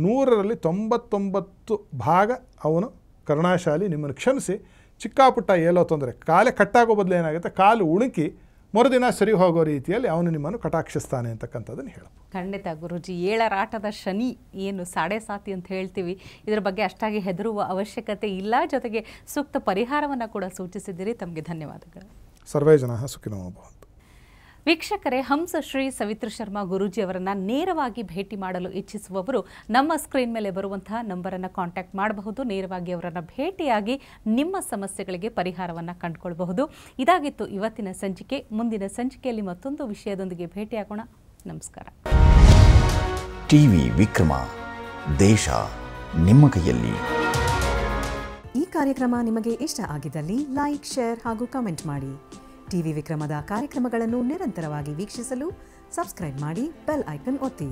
100ರಲ್ಲಿ 99 ಭಾಗ ಅವನು ಕರುಣಾಶಾಲಿ, ನಿಮ್ಮನ್ನು ಕ್ಷಮಿಸಿ ಚಿಕ್ಕಾಪುಟ್ಟ ಏನೋ ತೊಂದರೆ, ಕಾಲೇ ಕಟ್ಟಾಗೋ ಬದಲು ಏನಾಗುತ್ತೆ, ಕಾಲು ಉಳುಕಿ ಮರುದಿನ ಸರಿ ಹೋಗೋ ರೀತಿಯಲ್ಲಿ ಅವನು ನಿಮ್ಮನ್ನು ಕಟಾಕ್ಷಿಸ್ತಾನೆ ಅಂತಕ್ಕಂಥದ್ದನ್ನು ಹೇಳಬಹುದು. ಖಂಡಿತ ಗುರುಜಿ, 7ರ ಶನಿ ಏನು 7.5 ಅಂತ ಹೇಳ್ತೀವಿ, ಇದರ ಬಗ್ಗೆ ಅಷ್ಟಾಗಿ ಹೆದರುವ ಅವಶ್ಯಕತೆ ಇಲ್ಲ. ಜೊತೆಗೆ ಸೂಕ್ತ ಪರಿಹಾರವನ್ನು ಕೂಡ ಸೂಚಿಸಿದ್ದೀರಿ. ತಮಗೆ ಧನ್ಯವಾದಗಳು. ಸರ್ವೇ ಜನ ಸುಖಿನೋ ಭವಂತು. ವೀಕ್ಷಕರೇ, ಹಂಸ ಶ್ರೀ ಸವಿತೃ ಶರ್ಮಾ ಗುರೂಜಿ ಅವರನ್ನು ನೇರವಾಗಿ ಭೇಟಿ ಮಾಡಲು ಇಚ್ಛಿಸುವವರು ನಮ್ಮ ಸ್ಕ್ರೀನ್ ಮೇಲೆ ಬರುವಂತಹ ನಂಬರನ್ನು ಕಾಂಟ್ಯಾಕ್ಟ್ ಮಾಡಬಹುದು. ನೇರವಾಗಿ ಅವರನ್ನು ಭೇಟಿಯಾಗಿ ನಿಮ್ಮ ಸಮಸ್ಯೆಗಳಿಗೆ ಪರಿಹಾರವನ್ನು ಕಂಡುಕೊಳ್ಳಬಹುದು. ಇದಾಗಿತ್ತು ಇವತ್ತಿನ ಸಂಚಿಕೆ. ಮುಂದಿನ ಸಂಚಿಕೆಯಲ್ಲಿ ಮತ್ತೊಂದು ವಿಷಯದೊಂದಿಗೆ ಭೇಟಿಯಾಗೋಣ. ನಮಸ್ಕಾರ. ಟಿವಿ ವಿಕ್ರಮ, ದೇಶ ನಿಮ್ಮ ಕೈಯಲ್ಲಿ. ಈ ಕಾರ್ಯಕ್ರಮ ನಿಮಗೆ ಇಷ್ಟ ಆಗಿದ್ದಲ್ಲಿ ಲೈಕ್, ಶೇರ್ ಹಾಗೂ ಕಮೆಂಟ್ ಮಾಡಿ. ಟಿವಿ ವಿಕ್ರಮದ ಕಾರ್ಯಕ್ರಮಗಳನ್ನು ನಿರಂತರವಾಗಿ ವೀಕ್ಷಿಸಲು ಸಬ್ಸ್ಕ್ರೈಬ್ ಮಾಡಿ, ಬೆಲ್ ಐಕನ್ ಒತ್ತಿ.